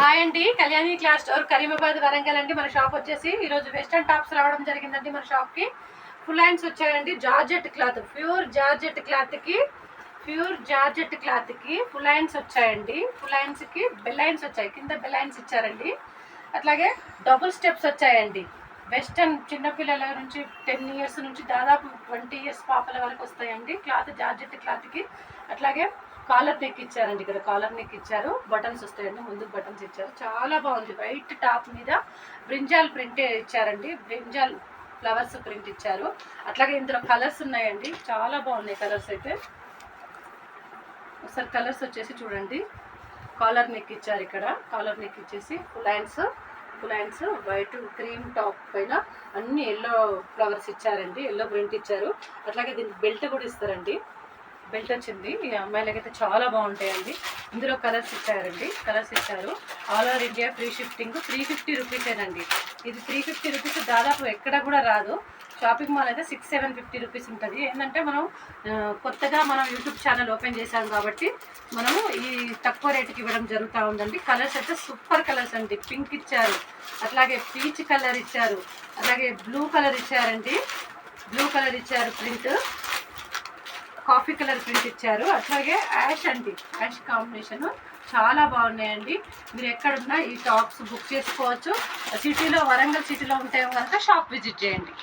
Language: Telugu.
హాయ్ అండి, కళ్యాణి క్లాస్ స్టోర్ కరీమాబాద్ వరంగల్ అండి. మన షాప్ వచ్చేసి ఈరోజు వెస్టర్న్ టాప్స్ రావడం జరిగిందండి. మన షాప్కి ఫుల్ హ్యాండ్స్ వచ్చాయండి. జార్జెట్ క్లాత్, ప్యూర్ జార్జెట్ క్లాత్కి ఫుల్ హ్యాండ్స్ వచ్చాయండి. ఫుల్ హ్యాండ్స్కి బెల్ హ్యాండ్స్ వచ్చాయి, కింద బెల్ హ్యాండ్స్ ఇచ్చారండి. అట్లాగే డబుల్ స్టెప్స్ వచ్చాయండి. వెస్టర్న్ చిన్నపిల్లల నుంచి 10 ఇయర్స్ నుంచి దాదాపు 20 ఇయర్స్ పాపల వరకు వస్తాయండి. క్లాత్ జార్జెట్ క్లాత్కి. అట్లాగే కాలర్ నెక్ ఇచ్చారండి. ఇక్కడ కాలర్ నెక్ ఇచ్చారు, బటన్స్ వస్తాయండి, ముందు బటన్స్ ఇచ్చారు. చాలా బాగుంది. వైట్ టాప్ మీద బ్రింజాల్ ప్రింట్ ఇచ్చారండి. బ్రింజాల్ ఫ్లవర్స్ ప్రింట్ ఇచ్చారు. అట్లాగే ఇందులో కలర్స్ ఉన్నాయండి, చాలా బాగున్నాయి కలర్స్ అయితే. ఒకసారి కలర్స్ వచ్చేసి చూడండి. కాలర్ నెక్ ఇచ్చారు. ఇక్కడ కాలర్ నెక్ ఇచ్చేసి full hands white cream top పైన అన్ని ఎల్లో ఫ్లవర్స్ ఇచ్చారండి, ఎల్లో ప్రింట్ ఇచ్చారు. అట్లాగే దీనికి బెల్ట్ కూడా ఇస్తారండి. బెల్ట్ వచ్చింది. ఈ అమ్మాయిలకైతే చాలా బాగుంటాయండి. ఇందులో కలర్స్ ఇచ్చారు. All over India free shifting. 350 రూపీసేనండి. ఇది 350 రూపీస్ దాదాపు ఎక్కడ కూడా రాదు. షాపింగ్ మాల్ అయితే 600-750 రూపీస్ ఉంటుంది. ఏంటంటే మనం కొత్తగా మనం యూట్యూబ్ ఛానల్ ఓపెన్ చేశాం కాబట్టి మనము ఈ తక్కువ రేటుకి ఇవ్వడం జరుగుతూ ఉందండి. కలర్స్ అయితే సూపర్ కలర్స్ అండి. పింక్ ఇచ్చారు, అట్లాగే పీచ్ కలర్ ఇచ్చారు, అలాగే బ్లూ కలర్ ఇచ్చారండి. బ్లూ కలర్ ఇచ్చారు ప్రింట్, కాఫీ కలర్ ప్రింట్ ఇచ్చారు. అట్లాగే యాష్ కాంబినేషన్ చాలా బాగున్నాయండి. మీరు ఎక్కడున్నా ఈ టాప్స్ బుక్ చేసుకోవచ్చు. సిటీలో, వరంగల్ సిటీలో ఉంటే కనుక షాప్ విజిట్ చేయండి.